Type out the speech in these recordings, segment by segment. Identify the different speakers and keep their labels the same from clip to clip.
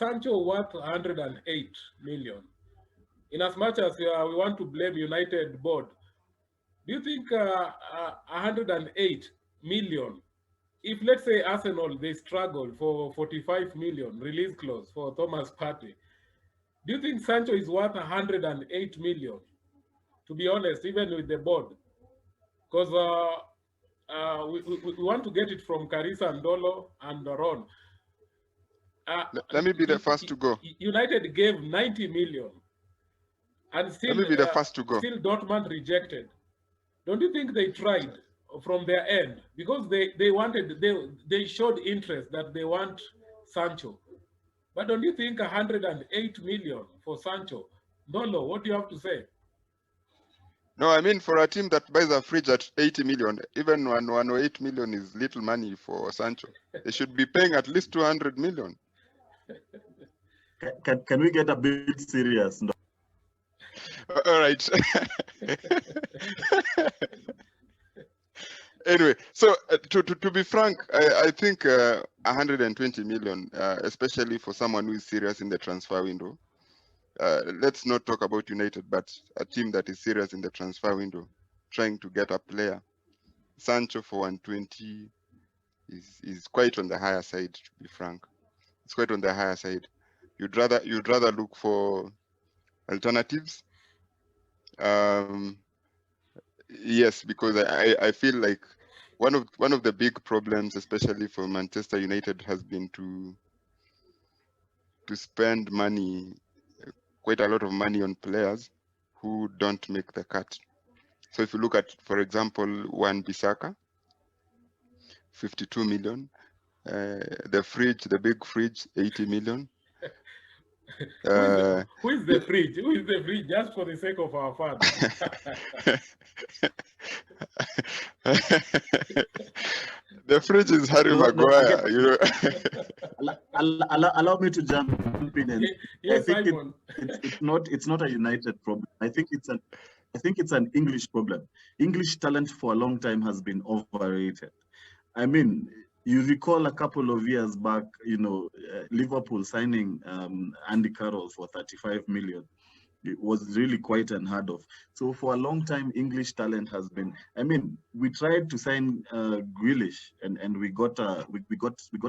Speaker 1: Sancho worth 108 million? In as much as we want to blame United board, do you think 108 million, if let's say Arsenal they struggle for 45 million release clause for Thomas Partey, do you think Sancho is worth 108 million? To be honest, even with the board, because we want to get it from Carissa Ndolo and Ron.
Speaker 2: Let me be the first to go.
Speaker 1: United gave 90 million, and still,
Speaker 2: Let me be the first to go.
Speaker 1: Still Dortmund rejected. Don't you think they tried from their end, because they showed interest that they want Sancho? But don't you think 108 million for Sancho? Ndolo, what do you have to say?
Speaker 2: No, I mean, for a team that buys a fridge at 80 million, even 108 million is little money for Sancho. They should be paying at least 200 million.
Speaker 3: Can we get a bit serious? No?
Speaker 2: All right. Anyway, so to be frank, I think 120 million, especially for someone who is serious in the transfer window. Let's not talk about United, but a team that is serious in the transfer window, trying to get a player. Sancho for 120 is quite on the higher side, to be frank. It's quite on the higher side. You'd rather look for alternatives. Yes, because I feel like one of the big problems, especially for Manchester United, has been to spend money, quite a lot of money on players who don't make the cut. So if you look at, for example, Wan-Bissaka, 52 million. The big fridge, 80 million.
Speaker 1: Who is the fridge? Who is the fridge? Just for the sake of our fans.
Speaker 2: The fridge is Harry Maguire. You
Speaker 3: know. Allow me to jump in. And
Speaker 1: yes,
Speaker 3: I think
Speaker 1: Simon.
Speaker 3: it's not a United problem. I think it's an English problem. English talent for a long time has been overrated. I mean, you recall a couple of years back, Liverpool signing Andy Carroll for 35 million. It was really quite unheard of. So for a long time, English talent has been. I mean, we tried to sign Grealish, and we got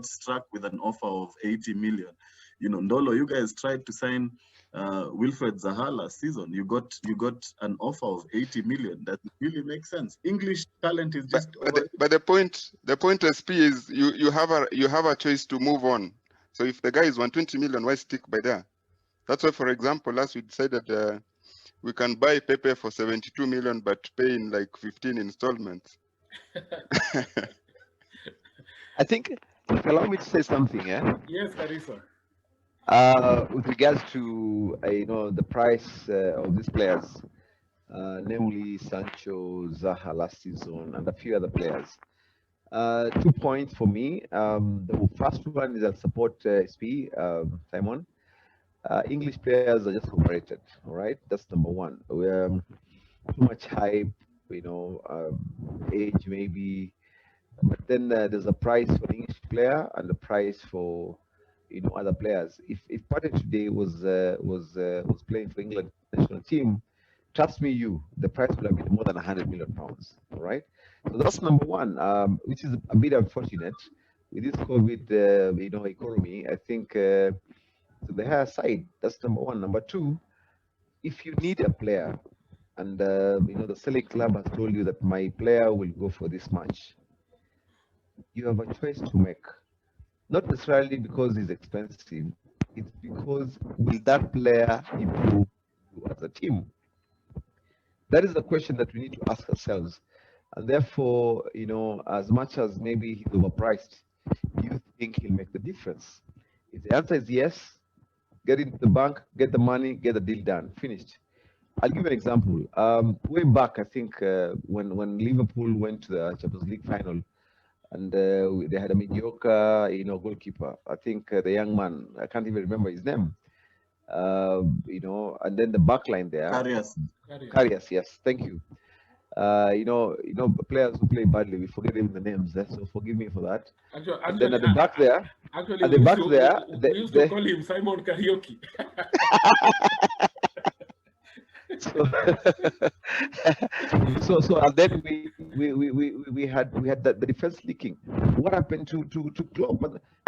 Speaker 3: struck with an offer of 80 million. Ndolo, you guys tried to sign Wilfred Zaha last season. You got an offer of 80 million. That really makes sense. English talent is just.
Speaker 2: But the point, SP, is you have a choice to move on. So if the guy is 120 million, why stick by there? That's why, for example, last we decided we can buy Pepe for 72 million, but pay in like 15 installments.
Speaker 4: I think, allow me to say something, yeah?
Speaker 1: Yes, Carissa.
Speaker 4: With regards to the price of these players, namely Sancho, Zaha last season, and a few other players. 2 points for me. The first one is I support SP, Simon. English players are just overrated. All right, that's number one. We're too much hype, age maybe, but then there's a price for the English player and the price for other players. If Partey today was playing for England national team, trust me, the price would have been more than 100 million pounds. All right, so that's number one, which is a bit unfortunate with this COVID economy. I think. To the higher side, that's number one. Number two, if you need a player and the selling club has told you that my player will go for this much, you have a choice to make. Not necessarily because he's expensive, it's because will that player improve you as a team? That is the question that we need to ask ourselves. And therefore, as much as maybe he's overpriced, do you think he'll make the difference? If the answer is yes, get into the bank, get the money, get the deal done, finished. I'll give you an example. Way back, I think when Liverpool went to the Champions League final, and they had a mediocre, goalkeeper. I think the young man, I can't even remember his name. And then the back line there.
Speaker 3: Karius.
Speaker 4: Karius, yes, thank you. Players who play badly, we forget even the names. So forgive me for that.
Speaker 1: Actually,
Speaker 4: And then
Speaker 1: actually,
Speaker 4: at the back there,
Speaker 1: actually,
Speaker 4: at the back there,
Speaker 1: we used to call him Simon Karaoke.
Speaker 4: so, and then we had the defense leaking. What happened to Klopp?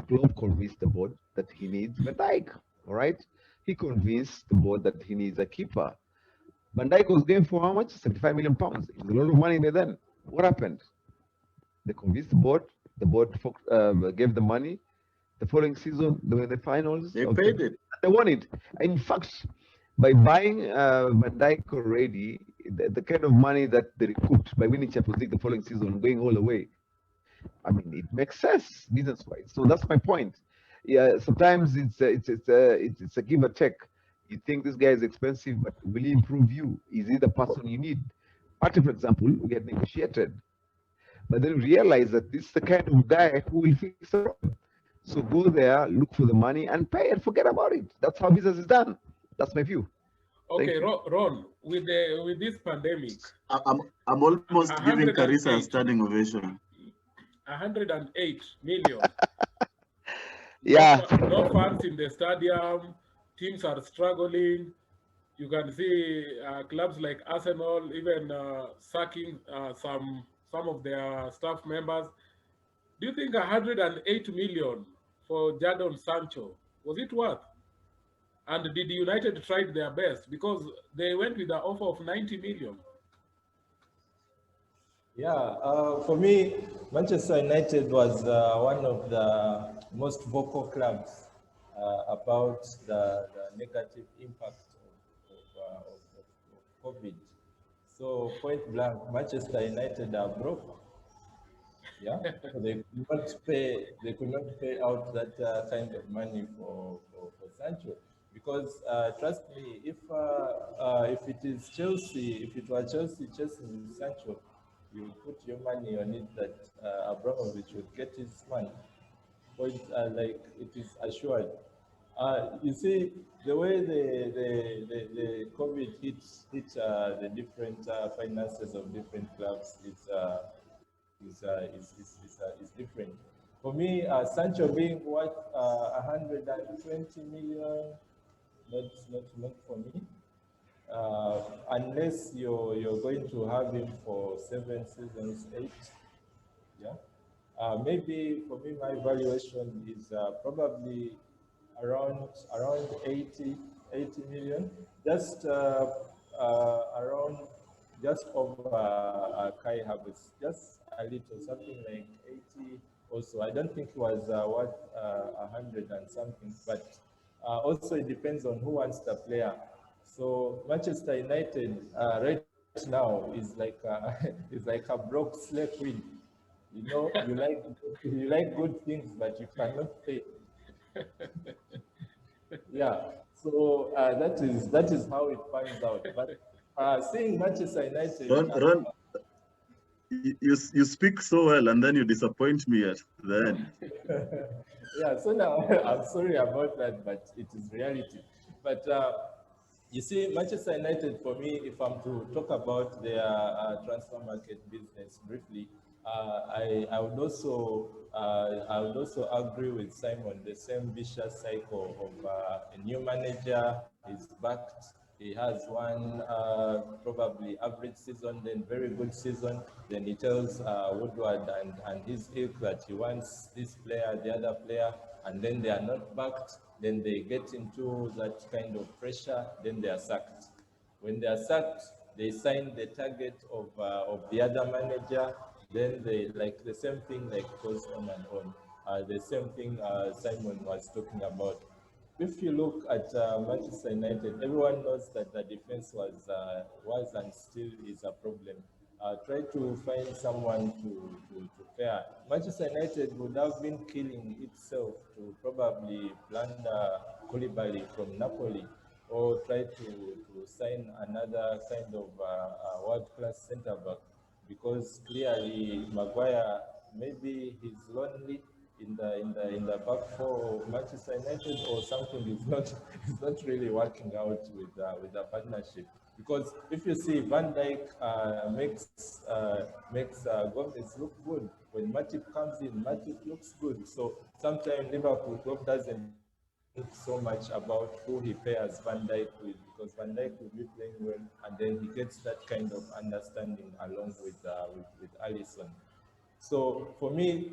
Speaker 4: Klopp convinced the board that he needs Van Dijk. All right, he convinced the board that he needs a keeper. Van Dijk was going for how much? 75 million pounds. It was a lot of money back then. What happened? They convinced the board. The board gave the money. The following season, they were in the finals.
Speaker 3: They paid it.
Speaker 4: They won it. In fact, by buying Van Dijk already, the kind of money that they recouped by winning Champions League the following season, going all the way, I mean, it makes sense business-wise. So that's my point. Yeah, sometimes it's a give or take. You think this guy is expensive, but will he improve you? Is he the person you need? Partey, for example, we had negotiated, but then realize that this is the kind of guy who will fix the problem. So go there, look for the money, and pay and forget about it. That's how business is done. That's my view.
Speaker 1: Okay, Ron, with this pandemic,
Speaker 3: I'm almost giving
Speaker 1: 108.
Speaker 3: Carissa a standing ovation.
Speaker 1: 108 million.
Speaker 4: Yeah.
Speaker 1: No fans in the stadium. Teams are struggling. You can see clubs like Arsenal even sacking some of their staff members. Do you think 108 million for Jadon Sancho, was it worth? And did United try their best? Because they went with the offer of 90 million.
Speaker 5: Yeah, for me, Manchester United was one of the most vocal clubs about the negative impact of COVID. So point blank, Manchester United are broke. Yeah, so they could not pay out that kind of money for Sancho, because trust me, if it is Chelsea, if it were Chelsea chasing Sancho, you put your money on it that Abramovich would get his money. Point like it is assured. You see, the way the COVID hit the different finances of different clubs is different. For me, Sancho being worth 120 million, not for me. Unless you're going to have him for 7 seasons, 8, yeah. Maybe for me, my valuation is probably around 80 million, just around just over Kai Havertz, just a little, something like 80 also. I don't think it was worth 100 and something, but also it depends on who wants the player. So Manchester United right now is like is like a broke slave queen. You know, you like good things, but you cannot pay. Yeah, so that is how it pans out. But seeing Manchester United,
Speaker 3: Ron, you speak so well, and then you disappoint me at the end.
Speaker 5: yeah. So now I'm sorry about that, but it is reality. But you see, Manchester United, for me, if I'm to talk about their transfer market business briefly, I would also agree with Simon. The same vicious cycle of a new manager is backed. He has one probably average season, then very good season. Then he tells Woodward and his ilk that he wants this player, the other player, and then they are not backed. Then they get into that kind of pressure. Then they are sacked. When they are sacked, they sign the target of the other manager. Then they like the same thing like goes on and on. The same thing Simon was talking about. If you look at Manchester United, everyone knows that the defense was and still is a problem. Try to find someone to pair. Manchester United would have been killing itself to probably plunder Koulibaly from Napoli, or try to sign another kind of world-class centre-back, because clearly Maguire, maybe he's lonely in the back four of Manchester United, or something is not really working out with the partnership. Because if you see Van Dijk makes Gomez look good. When Matip comes in, Matip looks good. So sometimes Liverpool club doesn't think so much about who he pairs Van Dijk with, because Van Dijk will be playing well, and then he gets that kind of understanding along with Alisson. So for me,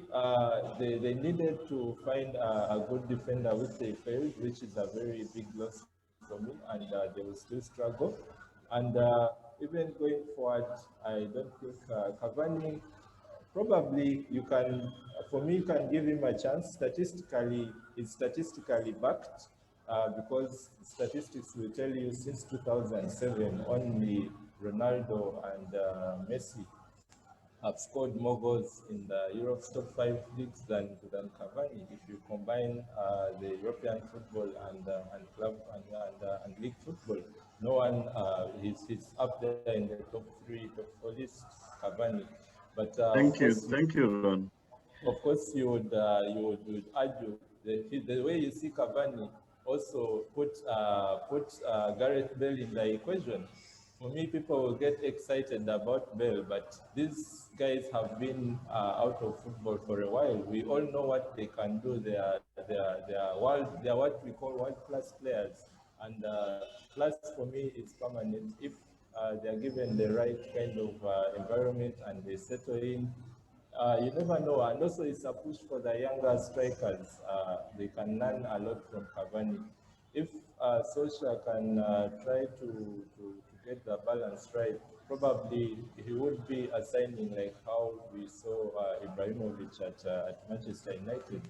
Speaker 5: they needed to find a good defender, which they failed, which is a very big loss for me, and they will still struggle. And even going forward, I don't think Cavani, probably you can, for me, you can give him a chance. Statistically, it's statistically backed, because statistics will tell you since 2007, only Ronaldo and Messi have scored more goals in the Europe's top 5 leagues than Cavani. If you combine the European football and club and league football, no one he's up there in the top 3, top 4 list, Cavani. But
Speaker 3: Thank you, Ron.
Speaker 5: of course, you would argue the way you see Cavani also put Gareth Bale in the equation. For me, people will get excited about Bale, but these guys have been out of football for a while. We all know what they can do. They are what we call world-class players, and class for me is permanent. If they are given the right kind of environment and they settle in, you never know. And also, it's a push for the younger strikers. They can learn a lot from Cavani. If Solskjaer can try to get the balance right, probably he would be assigning like how we saw Ibrahimovic at Manchester United.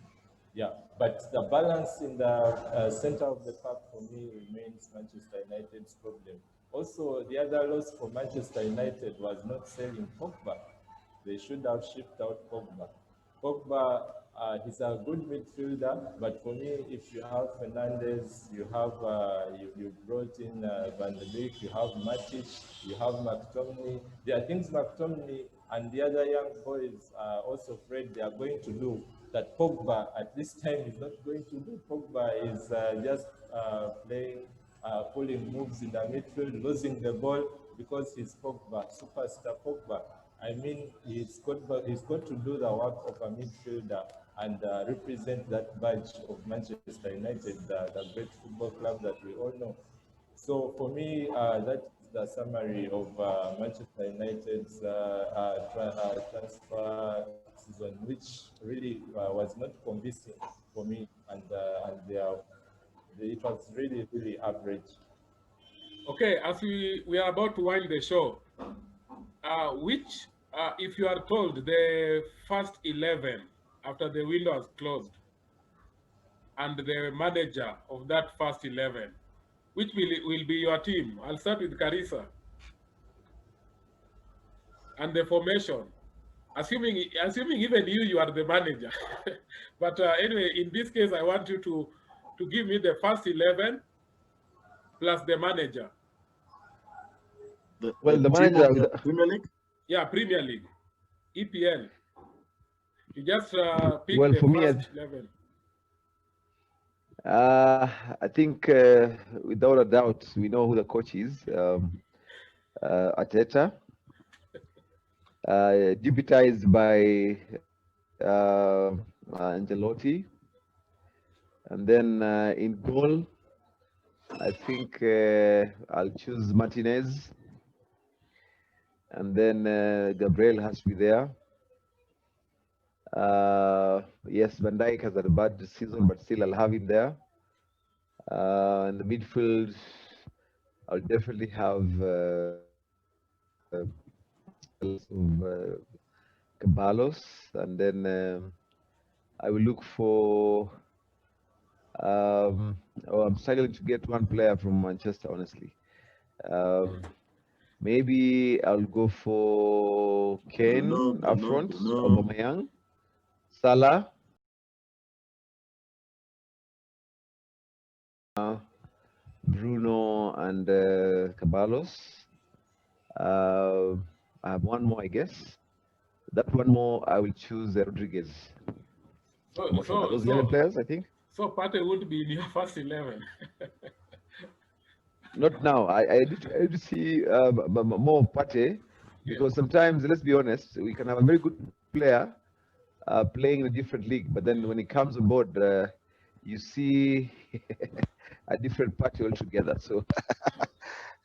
Speaker 5: Yeah, but the balance in the center of the park for me remains Manchester United's problem. Also, the other loss for Manchester United was not selling Pogba. They should have shipped out Pogba. Pogba, he's a good midfielder, but for me, if you have Fernandes, you have you brought in Van de Beek, you have Matic, you have McTominay. There are things McTominay and the other young boys are also afraid they are going to do that Pogba at this time is not going to do. Pogba is just playing, pulling moves in the midfield, losing the ball because he's Pogba, superstar Pogba. I mean, he's got to do the work of a midfielder and represent that badge of Manchester United, the great football club that we all know. So for me, that's the summary of Manchester United's transfer season, which really was not convincing for me, and it was really, really average.
Speaker 1: Okay, as we are about to wind the show, which, if you are told the first 11 after the window has closed and the manager of that first 11, which will be your team? I'll start with Carissa. And the formation, assuming even you are the manager. But anyway, in this case, I want you to give me the first 11 plus the manager.
Speaker 3: The
Speaker 4: Well, the
Speaker 3: team
Speaker 4: manager
Speaker 3: of
Speaker 4: with
Speaker 3: the Premier League?
Speaker 1: Yeah, Premier League, EPL. You just pick
Speaker 4: well,
Speaker 1: the
Speaker 4: for me,
Speaker 1: first 11.
Speaker 4: I think without a doubt, we know who the coach is. Arteta, deputized by Ancelotti, and then in goal, I think I'll choose Martinez, and then Gabriel has to be there. Yes, Van Dijk has had a bad season, but still I'll have him there. In the midfield, I'll definitely have Caballos, and then I will look for. I'm struggling to get one player from Manchester, honestly. Maybe I'll go for Kane up front, Aubameyang, Salah, Bruno, and Caballos. I have one more, I guess. That one more, I will choose Rodriguez. Are those 11 players, I think?
Speaker 1: So Partey would be in your first 11.
Speaker 4: Not now. I did see more Partey, because sometimes, let's be honest, we can have a very good player playing in a different league, but then when he comes on board, you see a different Partey altogether. So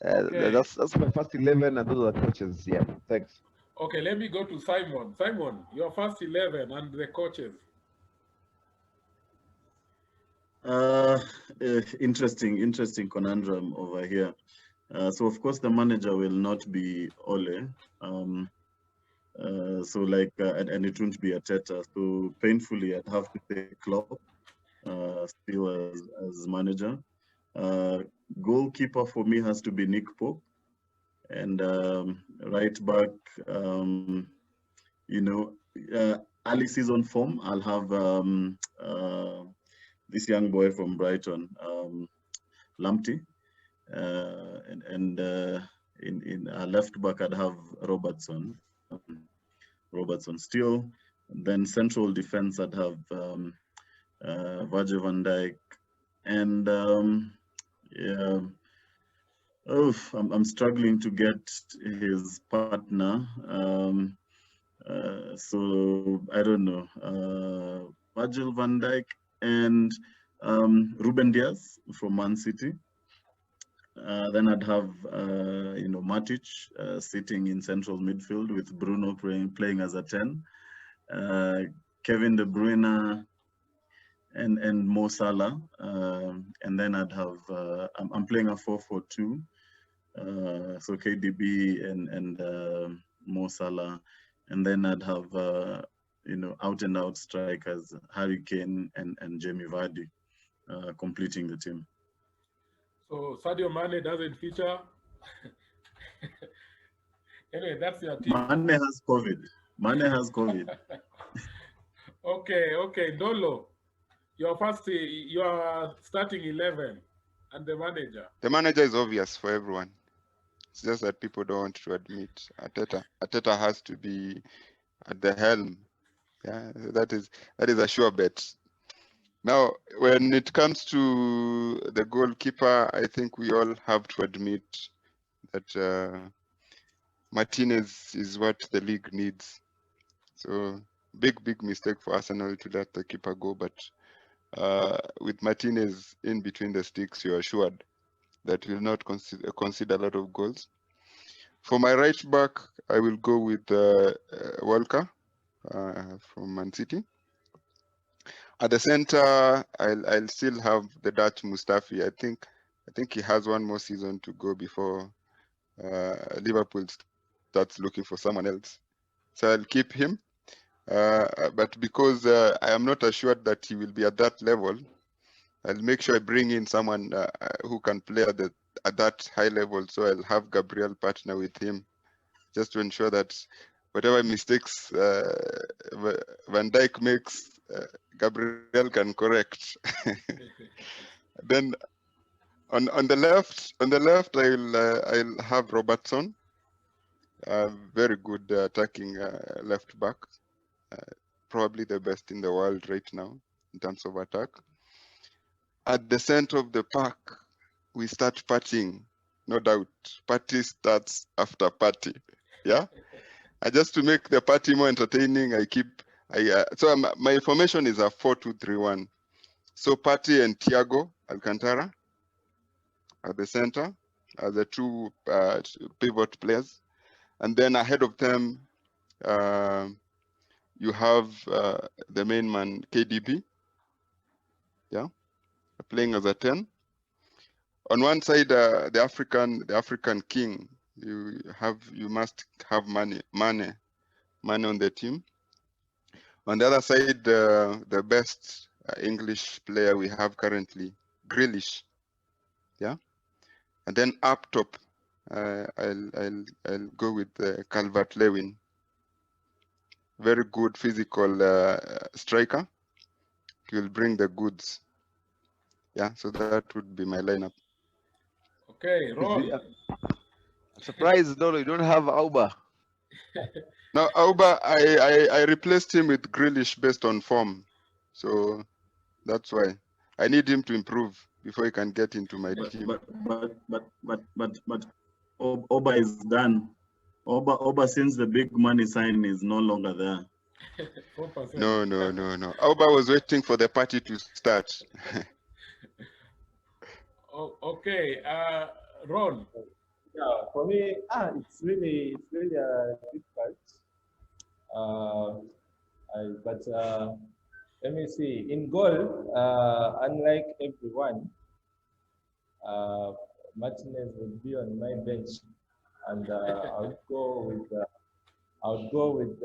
Speaker 1: Okay.
Speaker 4: that's my first 11, and those are the coaches. Yeah, thanks.
Speaker 1: Okay, let me go to Simon. Simon, your first 11 and the coaches.
Speaker 3: Interesting conundrum over here. So of course the manager will not be Ole. So like, and it won't be Arteta. So painfully, I'd have to say Klopp, still as manager. Goalkeeper for me has to be Nick Pope, and right back, early season form, I'll have this young boy from Brighton, Lamptey, and in left back, I'd have Robertson. Robertson still. Then central defense, I'd have Virgil van Dijk, and yeah. Oh, I'm struggling to get his partner. So I don't know. Virgil van Dijk and Ruben Diaz from Man City. Then I'd have Matic sitting in central midfield with Bruno playing as a 10. Kevin De Bruyne and Mo Salah, and then I'd have I'm playing a 4-4-2. So KDB and Mo Salah, and then I'd have out and out strikers Harry Kane and Jamie Vardy completing the team.
Speaker 1: So Sadio Mane doesn't feature. Anyway, that's your team.
Speaker 3: Mane has COVID.
Speaker 1: Okay, Dolo, your starting 11 and the manager.
Speaker 2: The manager is obvious for everyone. It's just that people don't want to admit Arteta. Arteta has to be at the helm. Yeah, that is a sure bet. Now, when it comes to the goalkeeper, I think we all have to admit that Martinez is what the league needs. So big mistake for Arsenal to let the keeper go. But with Martinez in between the sticks, you are assured that he will not concede a lot of goals. For my right back, I will go with Walker from Man City. At the center, I'll still have the Dutch Mustafi. I think he has one more season to go before Liverpool starts looking for someone else. So I'll keep him. But because I am not assured that he will be at that level, I'll make sure I bring in someone who can play at that high level. So I'll have Gabriel partner with him, just to ensure that whatever mistakes Van Dijk makes, Gabriel can correct. Then on the left, I'll have Robertson, very good attacking left back, probably the best in the world right now in terms of attack. At the center of the pack, we start partying, no doubt. Party starts after party, yeah. And just to make the party more entertaining, so my formation is a 4-2-3-1. So Partey and Thiago Alcantara at the center are the two pivot players, and then ahead of them you have the main man KDB, yeah, playing as a 10. On one side, the African king, you must have Mane on the team. On the other side, the best English player we have currently, Grealish, yeah. And then up top, I'll go with Calvert-Lewin. Very good physical striker. He will bring the goods. Yeah, so that would be my lineup.
Speaker 1: Okay, Ron.
Speaker 4: I'm surprised, Dolo, you don't have Auba.
Speaker 2: Now, Auba, I replaced him with Grealish based on form. So that's why. I need him to improve before he can get into my
Speaker 3: But
Speaker 2: team.
Speaker 3: but Oba is done. Oba since the big money sign is no longer there.
Speaker 1: 4%.
Speaker 2: No. Oba was waiting for the party to start.
Speaker 1: Okay, Ron.
Speaker 5: Yeah, for me, it's really difficult. But let me see. In goal, unlike everyone, Martinez would be on my bench, and I would go with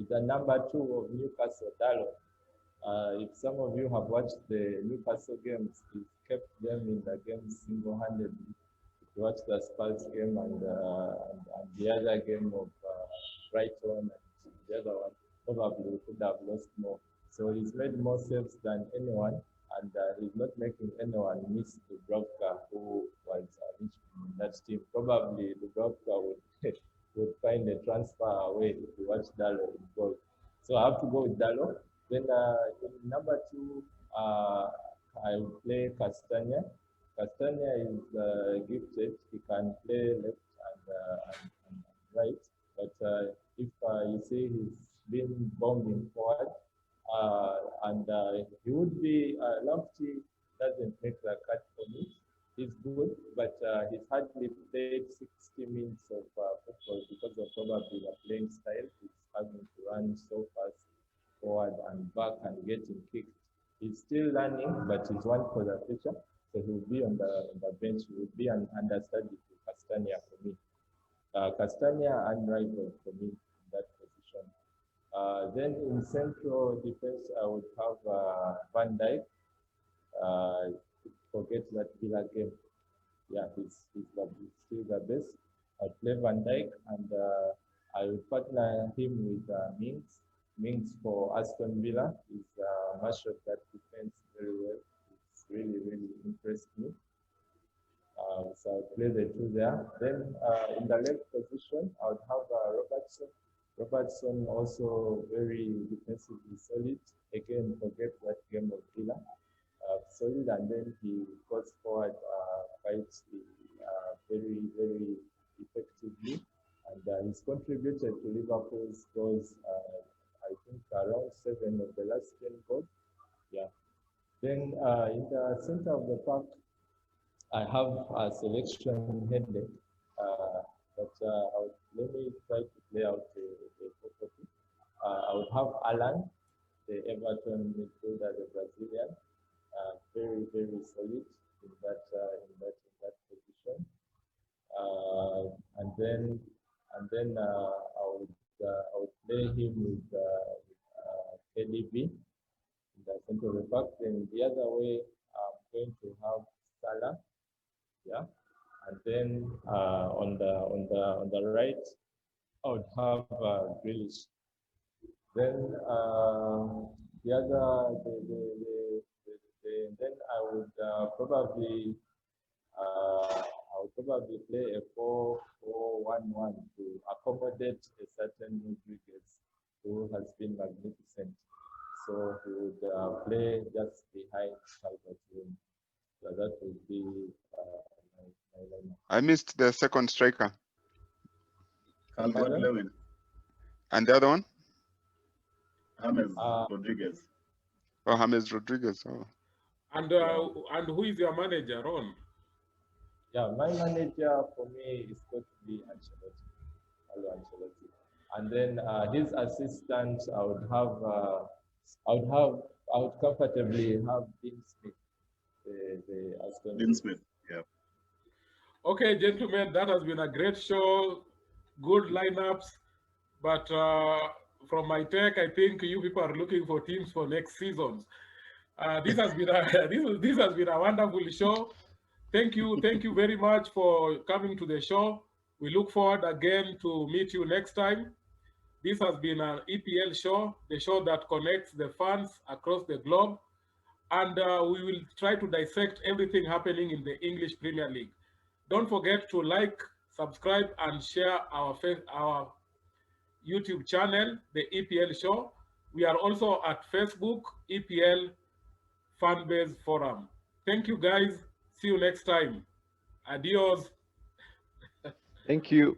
Speaker 5: the number 2 of Newcastle, Dalot. If some of you have watched the Newcastle games, he kept them in the game single-handedly. If you watch the Spurs game and the other game of Brighton and the other one, probably could have lost more. So he's made more saves than anyone, and he's not making anyone miss Dubravka, who was in that team. Probably Dubravka would find a transfer away if you watch Dalot in goal. So I have to go with Dalot. Then in number 2, I will play Castagna. Castagna is gifted. He can play left and right. But if you see he's been bombing forward, and he would be Lamptey doesn't make the cut for me. He's good, but he's hardly played 60 minutes of football because of probably the playing style. He's having to run so fast forward and back and getting kicked. He's still learning, but he's one for the future. So he'll be on the bench. He will be an understudy to Castagna for me. Castagna unrivaled for me in that position. Then in central defense, I would have Van Dijk. Forget that Villa game. Yeah, he's still the best. I'd play Van Dijk, and I would partner him with Mings. Mings for Aston Villa is mastered that defense very well. It's really impressed me. So I'll play the 2 there. Then in the left position, I would have Robertson. Robertson also very defensively solid. Again, forget that game of Villa. Solid, and then he goes forward quite very effectively, and he's contributed to Liverpool's goals. I think around 7 of the last 10 goals. Yeah. Then in the center of the park, I have a selection headache, but let me try to play out the property. I would have Alan, the Everton midfielder, the Brazilian, very solid in that position. And then I would play him with KDB in the center of the park. Then the other way, I'm going to have Salah, yeah, and then on the right, I would have Grealish. Then then I would probably play a 4-4-1-1 to accommodate a certain Rodriguez who has been magnificent. So he would play just behind Calvert-Lewin. So that would be my lineup.
Speaker 2: I missed the second striker.
Speaker 3: Calvert-Lewin.
Speaker 2: And the other one?
Speaker 3: James Rodriguez.
Speaker 2: Oh, James Rodriguez. Oh.
Speaker 1: And who is your manager, Ron?
Speaker 5: Yeah, my manager for me is going to be Ancelotti, Carlo Ancelotti. And then his assistant, I would comfortably have Dean Smith, the Aston.
Speaker 3: Dean Smith, yeah.
Speaker 1: Okay, gentlemen, that has been a great show. Good lineups, but from my take, I think you people are looking for teams for next seasons. This has been this has been a wonderful show. Thank you very much for coming to the show. We look forward again to meet you next time. This has been an EPL show, the show that connects the fans across the globe, and we will try to dissect everything happening in the English Premier League. Don't forget to like, subscribe, and share our YouTube channel, the EPL Show. We are also at Facebook, EPL Fanbase Forum. Thank you, guys. See you next time. Adios.
Speaker 4: Thank you.